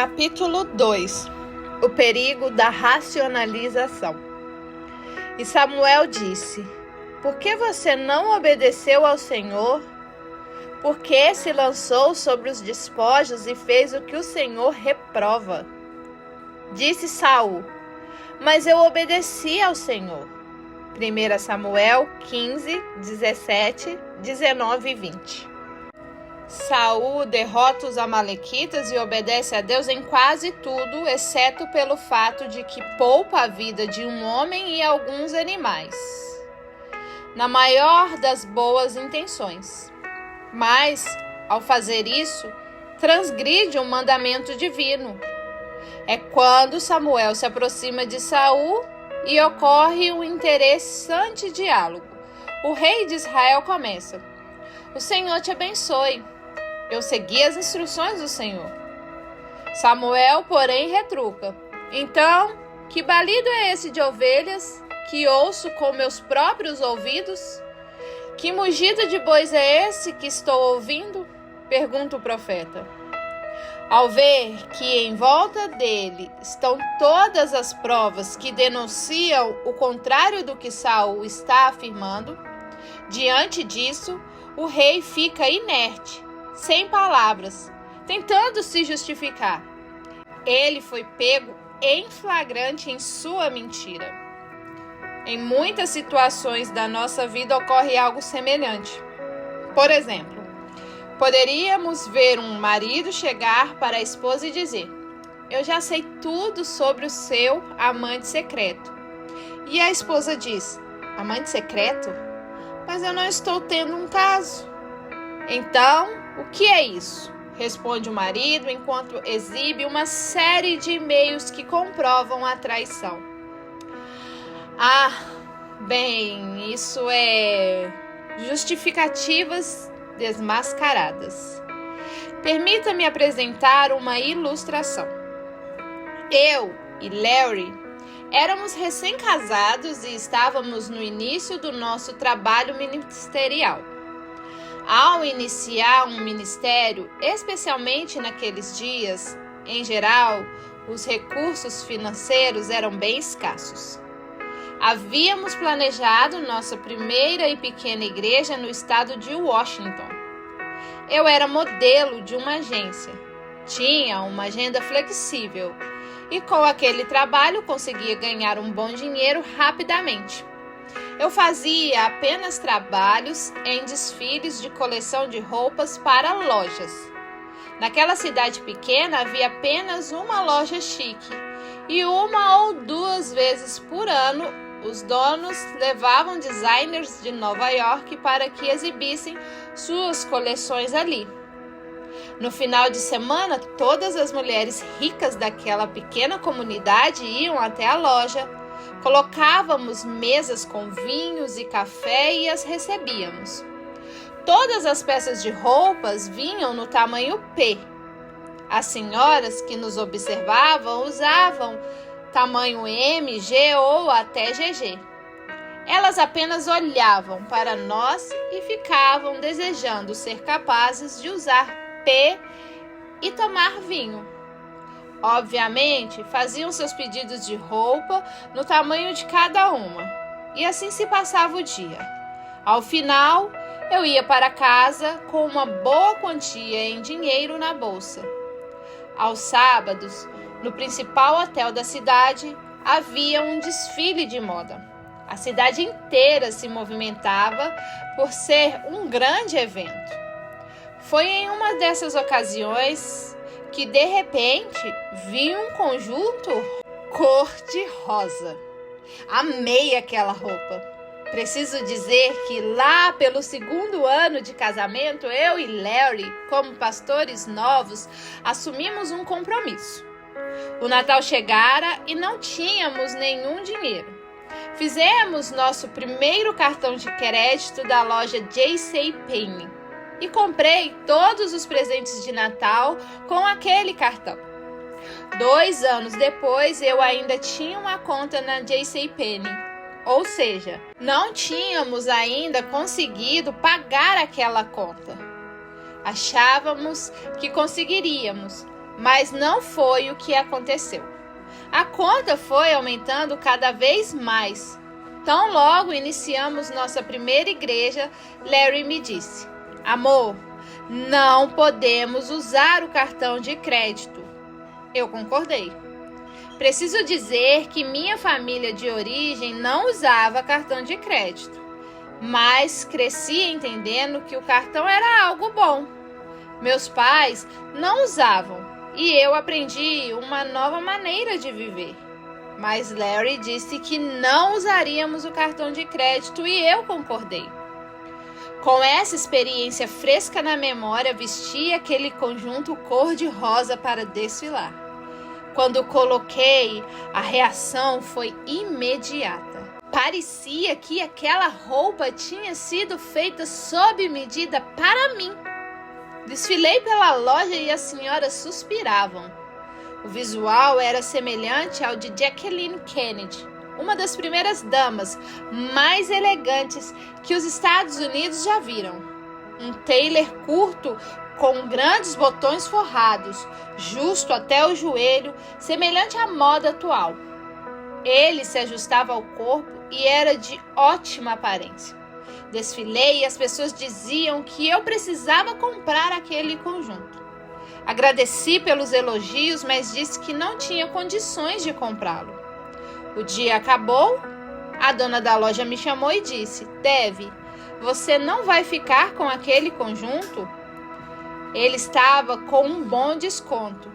Capítulo 2. O perigo da racionalização. E Samuel disse: Por que você não obedeceu ao Senhor? Por que se lançou sobre os despojos e fez o que o Senhor reprova? Disse Saul: Mas eu obedeci ao Senhor. 1 Samuel 15, 17, 19 e 20. Saul derrota os amalequitas e obedece a Deus em quase tudo, exceto pelo fato de que poupa a vida de um homem e alguns animais, na maior das boas intenções. Mas, ao fazer isso, transgride um mandamento divino. É quando Samuel se aproxima de Saul e ocorre um interessante diálogo. O rei de Israel começa: O Senhor te abençoe. Eu segui as instruções do Senhor. Samuel, porém, retruca: Então, que balido é esse de ovelhas que ouço com meus próprios ouvidos? Que mugido de bois é esse que estou ouvindo? Pergunta o profeta. Ao ver que em volta dele estão todas as provas que denunciam o contrário do que Saul está afirmando, diante disso, o rei fica inerte, sem palavras, tentando se justificar. Ele foi pego em flagrante em sua mentira. Em muitas situações da nossa vida ocorre algo semelhante. Por exemplo, poderíamos ver um marido chegar para a esposa e dizer: Eu já sei tudo sobre o seu amante secreto. E a esposa diz: Amante secreto? Mas eu não estou tendo um caso. Então, o que é isso? Responde o marido enquanto exibe uma série de e-mails que comprovam a traição. Bem, isso é justificativas desmascaradas. Permita-me apresentar uma ilustração. Eu e Larry éramos recém-casados e estávamos no início do nosso trabalho ministerial. Ao iniciar um ministério, especialmente naqueles dias, em geral, os recursos financeiros eram bem escassos. Havíamos planejado nossa primeira e pequena igreja no estado de Washington. Eu era modelo de uma agência, tinha uma agenda flexível e com aquele trabalho conseguia ganhar um bom dinheiro rapidamente. Eu fazia apenas trabalhos em desfiles de coleção de roupas para lojas. Naquela cidade pequena havia apenas uma loja chique e uma ou duas vezes por ano os donos levavam designers de Nova York para que exibissem suas coleções ali. No final de semana, todas as mulheres ricas daquela pequena comunidade iam até a loja. Colocávamos mesas com vinhos e café e as recebíamos. Todas as peças de roupas vinham no tamanho P. As senhoras que nos observavam usavam tamanho M, G ou até GG. Elas apenas olhavam para nós e ficavam desejando ser capazes de usar P e tomar vinho. Obviamente, faziam seus pedidos de roupa no tamanho de cada uma, e assim se passava o dia. Ao final, eu ia para casa com uma boa quantia em dinheiro na bolsa. Aos sábados, no principal hotel da cidade, havia um desfile de moda. A cidade inteira se movimentava por ser um grande evento. Foi em uma dessas ocasiões que de repente vi um conjunto cor-de-rosa. Amei aquela roupa. Preciso dizer que lá pelo segundo ano de casamento, eu e Larry, como pastores novos, assumimos um compromisso. O Natal chegara e não tínhamos nenhum dinheiro. Fizemos nosso primeiro cartão de crédito da loja JCPenney. E comprei todos os presentes de Natal com aquele cartão. 2 anos depois, eu ainda tinha uma conta na JCPenney. Ou seja, não tínhamos ainda conseguido pagar aquela conta. Achávamos que conseguiríamos, Mas não foi o que aconteceu. A conta foi aumentando cada vez mais. Tão logo iniciamos nossa primeira igreja, Larry me disse: amor, não podemos usar o cartão de crédito. Eu concordei. Preciso dizer que minha família de origem não usava cartão de crédito, mas cresci entendendo que o cartão era algo bom. Meus pais não usavam e eu aprendi uma nova maneira de viver. Mas Larry disse que não usaríamos o cartão de crédito e eu concordei. Com essa experiência fresca na memória, vesti aquele conjunto cor-de-rosa para desfilar. Quando coloquei, a reação foi imediata. Parecia que aquela roupa tinha sido feita sob medida para mim. Desfilei pela loja e as senhoras suspiravam. O visual era semelhante ao de Jacqueline Kennedy, uma das primeiras damas mais elegantes que os Estados Unidos já viram. Um tailor curto com grandes botões forrados, justo até o joelho, semelhante à moda atual. Ele se ajustava ao corpo e era de ótima aparência. Desfilei e as pessoas diziam que eu precisava comprar aquele conjunto. Agradeci pelos elogios, mas disse que não tinha condições de comprá-lo. O dia acabou, a dona da loja me chamou e disse: Devi, você não vai ficar com aquele conjunto? Ele estava com um bom desconto.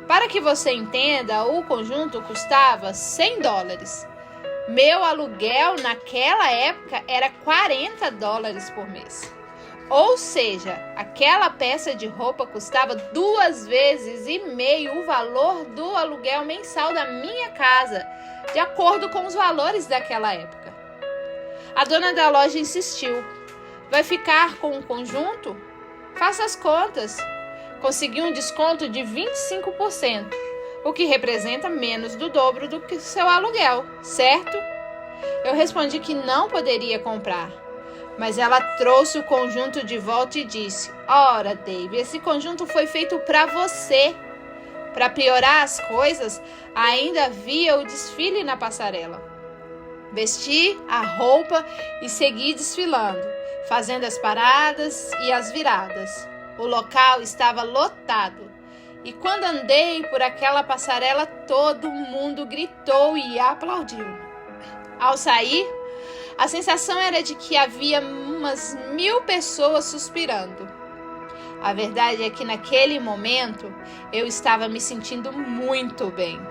Para que você entenda, o conjunto custava $100. Meu aluguel naquela época era $40 por mês. Ou seja, aquela peça de roupa custava 2,5 vezes o valor do aluguel mensal da minha casa, de acordo com os valores daquela época. A dona da loja insistiu: vai ficar com o conjunto? Faça as contas. Consegui um desconto de 25%, o que representa menos do dobro do que seu aluguel, certo? Eu respondi que não poderia comprar, mas ela trouxe o conjunto de volta e disse: ora, Dave, esse conjunto foi feito para você. Para piorar as coisas, ainda havia o desfile na passarela. Vesti a roupa e segui desfilando, fazendo as paradas e as viradas. O local estava lotado e quando andei por aquela passarela, todo mundo gritou e aplaudiu. Ao sair, a sensação era de que havia umas 1.000 pessoas suspirando. A verdade é que naquele momento eu estava me sentindo muito bem.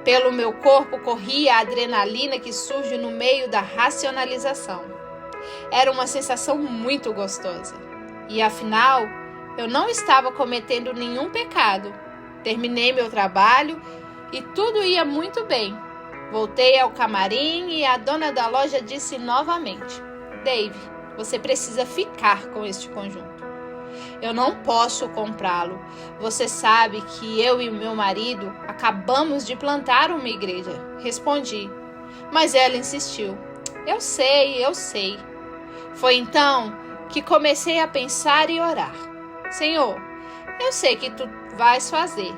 Pelo meu corpo corria a adrenalina que surge no meio da racionalização. Era uma sensação muito gostosa. E afinal, eu não estava cometendo nenhum pecado. Terminei meu trabalho e tudo ia muito bem. Voltei ao camarim e a dona da loja disse novamente: Dave, você precisa ficar com este conjunto. Eu não posso comprá-lo. Você sabe que eu e o meu marido acabamos de plantar uma igreja. Respondi, mas ela insistiu. Eu sei. Foi então que comecei a pensar e orar. Senhor, eu sei que tu vais fazer,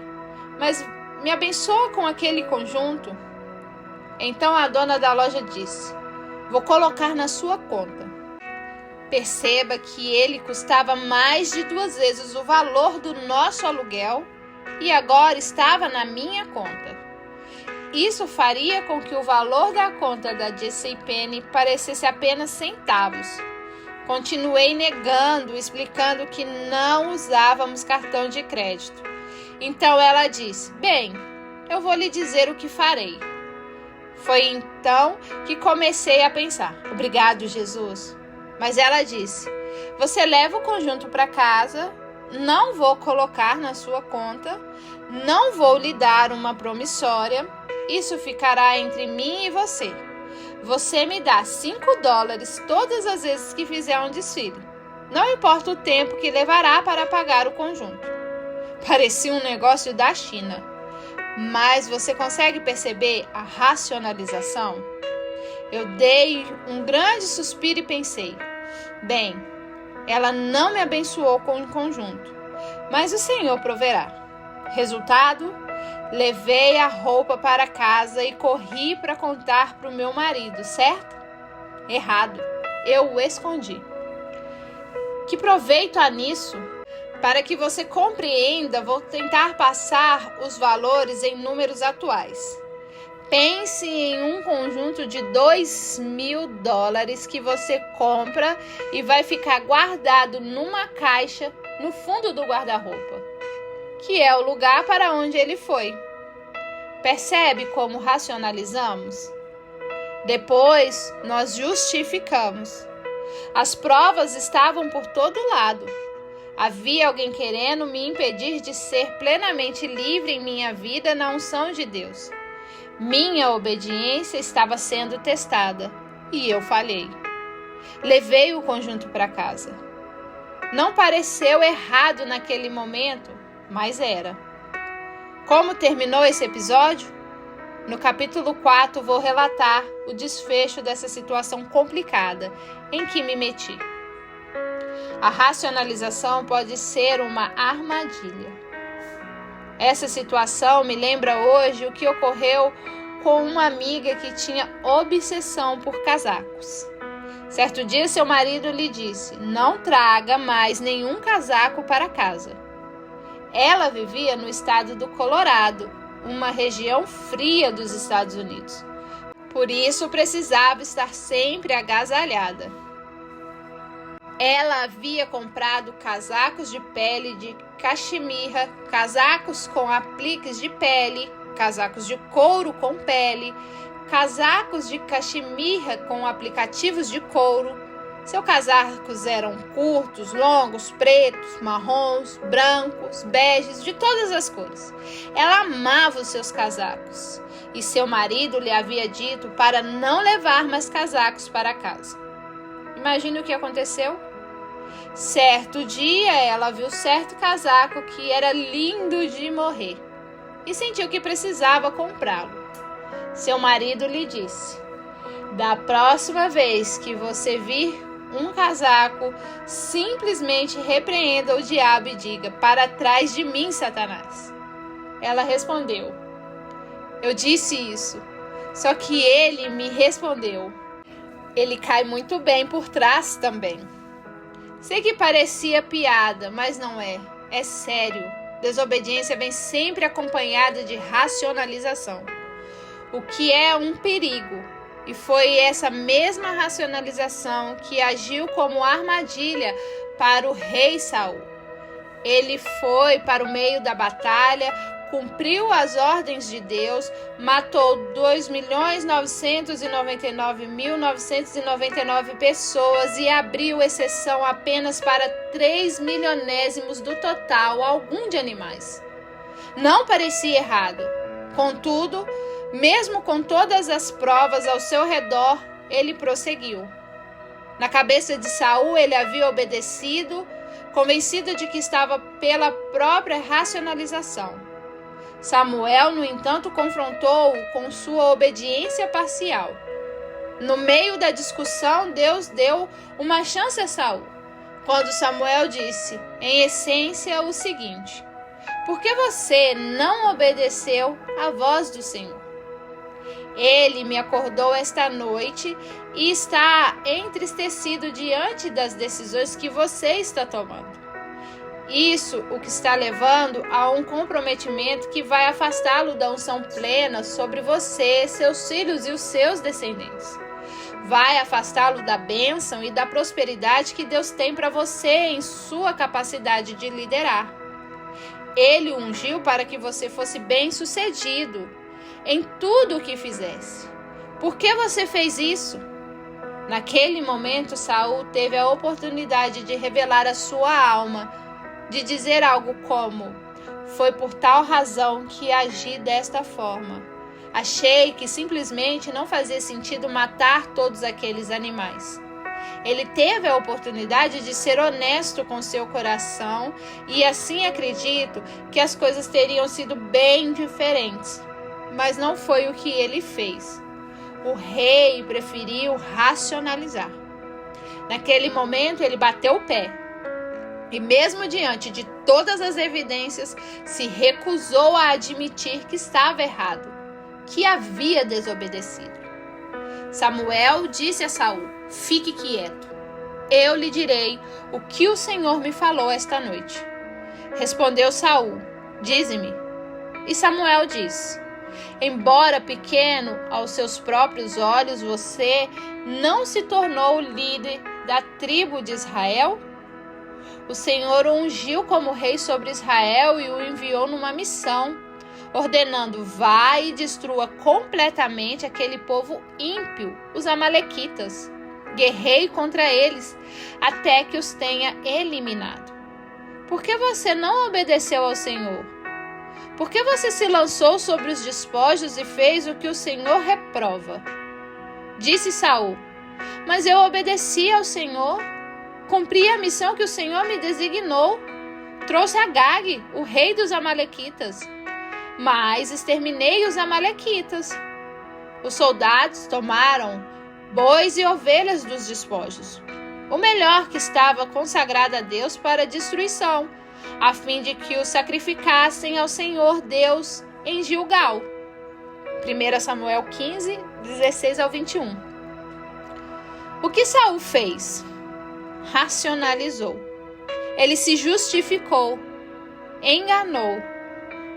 mas me abençoa com aquele conjunto. Então a dona da loja disse: vou colocar na sua conta. Perceba que ele custava mais de 2 vezes o valor do nosso aluguel e agora estava na minha conta. Isso faria com que o valor da conta da JCPenney parecesse apenas centavos. Continuei negando, explicando que não usávamos cartão de crédito. Então ela disse: bem, eu vou lhe dizer o que farei. Foi então que comecei a pensar: obrigado, Jesus. Mas ela disse: você leva o conjunto para casa, não vou colocar na sua conta, não vou lhe dar uma promissória, isso ficará entre mim e você. Você me dá $5 todas as vezes que fizer um desfile. Não importa o tempo que levará para pagar o conjunto. Parecia um negócio da China. Mas você consegue perceber a racionalização? Eu dei um grande suspiro e pensei: bem, ela não me abençoou com o conjunto, mas o Senhor proverá. Resultado, levei a roupa para casa e corri para contar para o meu marido, certo? Errado, eu o escondi. Que proveito há nisso? Para que você compreenda, vou tentar passar os valores em números atuais. Pense em um conjunto de $2.000 que você compra e vai ficar guardado numa caixa no fundo do guarda-roupa, que é o lugar para onde ele foi. Percebe como racionalizamos? Depois, nós justificamos. As provas estavam por todo lado. Havia alguém querendo me impedir de ser plenamente livre em minha vida na unção de Deus. Minha obediência estava sendo testada e eu falhei. Levei o conjunto para casa. Não pareceu errado naquele momento, mas era. Como terminou esse episódio? No capítulo 4 vou relatar o desfecho dessa situação complicada em que me meti. A racionalização pode ser uma armadilha. Essa situação me lembra hoje o que ocorreu com uma amiga que tinha obsessão por casacos. Certo dia, seu marido lhe disse: não traga mais nenhum casaco para casa. Ela vivia no estado do Colorado, uma região fria dos Estados Unidos. Por isso, precisava estar sempre agasalhada. Ela havia comprado casacos de pele de caxemira, casacos com apliques de pele, casacos de couro com pele, casacos de caxemira com aplicativos de couro. Seus casacos eram curtos, longos, pretos, marrons, brancos, beges, de todas as cores. Ela amava os seus casacos e seu marido lhe havia dito para não levar mais casacos para casa. Imagine o que aconteceu? Certo dia, ela viu certo casaco que era lindo de morrer e sentiu que precisava comprá-lo. Seu marido lhe disse: da próxima vez que você vir um casaco, simplesmente repreenda o diabo e diga: para trás de mim, Satanás. Ela respondeu: eu disse isso, só que ele me respondeu: ele cai muito bem por trás também. Sei que parecia piada, mas não é. É sério. Desobediência vem sempre acompanhada de racionalização, o que é um perigo. E foi essa mesma racionalização que agiu como armadilha para o rei Saul. Ele foi para o meio da batalha, cumpriu as ordens de Deus, matou 2.999.999 pessoas e abriu exceção apenas para 3 milionésimos do total, algum de animais. Não parecia errado. Contudo, mesmo com todas as provas ao seu redor, ele prosseguiu. Na cabeça de Saul, ele havia obedecido, convencido de que estava pela própria racionalização. Samuel, no entanto, confrontou-o com sua obediência parcial. No meio da discussão, Deus deu uma chance a Saul, quando Samuel disse, em essência, o seguinte: por que você não obedeceu à voz do Senhor? Ele me acordou esta noite e está entristecido diante das decisões que você está tomando. Isso o que está levando a um comprometimento que vai afastá-lo da unção plena sobre você, seus filhos e os seus descendentes. Vai afastá-lo da bênção e da prosperidade que Deus tem para você em sua capacidade de liderar. Ele o ungiu para que você fosse bem-sucedido em tudo o que fizesse. Por que você fez isso? Naquele momento, Saul teve a oportunidade de revelar a sua alma, de dizer algo como: foi por tal razão que agi desta forma. Achei que simplesmente não fazia sentido matar todos aqueles animais. Ele teve a oportunidade de ser honesto com seu coração e assim acredito que as coisas teriam sido bem diferentes. Mas não foi o que ele fez. O rei preferiu racionalizar. Naquele momento ele bateu o pé E mesmo diante de todas as evidências, se recusou a admitir que estava errado, que havia desobedecido. Samuel disse a Saul: fique quieto. Eu lhe direi o que o Senhor me falou esta noite. Respondeu Saul: dize-me. E Samuel disse: embora pequeno aos seus próprios olhos, você não se tornou líder da tribo de Israel? O Senhor o ungiu como rei sobre Israel e o enviou numa missão, ordenando: vá e destrua completamente aquele povo ímpio, os amalequitas. Guerreie contra eles, até que os tenha eliminado. Por que você não obedeceu ao Senhor? Por que você se lançou sobre os despojos e fez o que o Senhor reprova? Disse Saul: mas eu obedeci ao Senhor, cumpri a missão que o Senhor me designou. Trouxe Agag, o rei dos amalequitas, mas exterminei os amalequitas. Os soldados tomaram bois e ovelhas dos despojos, o melhor que estava consagrado a Deus para destruição, a fim de que o sacrificassem ao Senhor Deus em Gilgal. 1 Samuel 15, 16 ao 21. O que Saul fez? Racionalizou. Ele se justificou, enganou.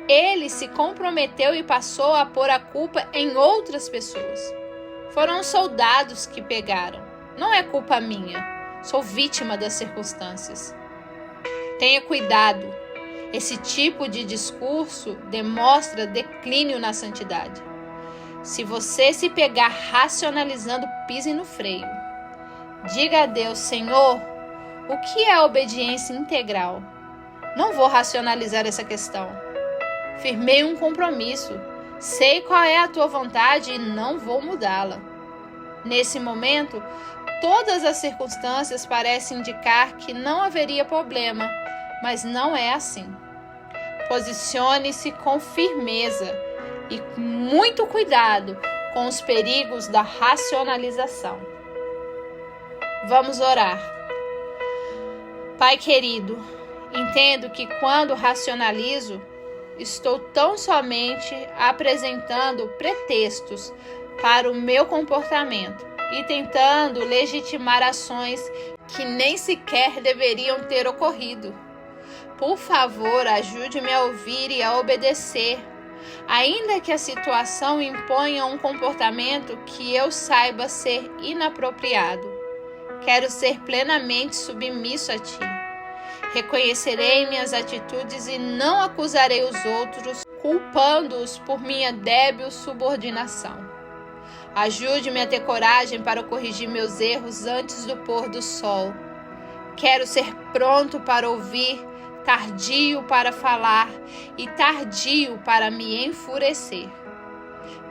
Ele se comprometeu e passou a pôr a culpa em outras pessoas. Foram os soldados que pegaram. Não é culpa minha. Sou vítima das circunstâncias. Tenha cuidado. Esse tipo de discurso demonstra declínio na santidade. Se você se pegar racionalizando, pise no freio. Diga a Deus: Senhor, o que é obediência integral? Não vou racionalizar essa questão. Firmei um compromisso. Sei qual é a tua vontade e não vou mudá-la. Nesse momento, todas as circunstâncias parecem indicar que não haveria problema, mas não é assim. Posicione-se com firmeza e com muito cuidado com os perigos da racionalização. Vamos orar. Pai querido, entendo que quando racionalizo, estou tão somente apresentando pretextos para o meu comportamento e tentando legitimar ações que nem sequer deveriam ter ocorrido. Por favor, ajude-me a ouvir e a obedecer, ainda que a situação imponha um comportamento que eu saiba ser inapropriado. Quero ser plenamente submisso a Ti. Reconhecerei minhas atitudes e não acusarei os outros, culpando-os por minha débil subordinação. Ajude-me a ter coragem para corrigir meus erros antes do pôr do sol. Quero ser pronto para ouvir, tardio para falar e tardio para me enfurecer.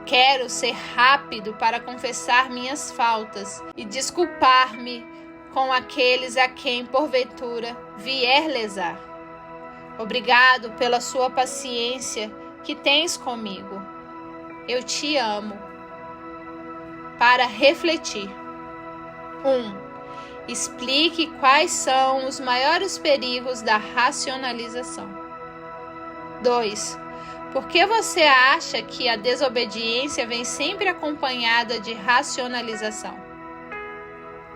Quero ser rápido para confessar minhas faltas e desculpar-me com aqueles a quem, porventura, vier lesar. Obrigado pela sua paciência que tens comigo. Eu te amo. Para refletir. 1. Explique quais são os maiores perigos da racionalização. 2. Por que você acha que a desobediência vem sempre acompanhada de racionalização?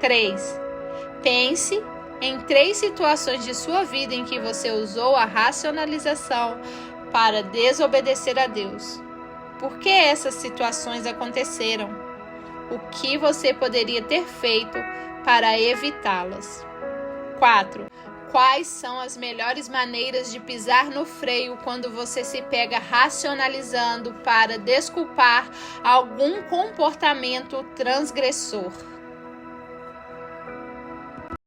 3. Pense em 3 situações de sua vida em que você usou a racionalização para desobedecer a Deus. Por que essas situações aconteceram? O que você poderia ter feito para evitá-las? 4. Quais são as melhores maneiras de pisar no freio quando você se pega racionalizando para desculpar algum comportamento transgressor?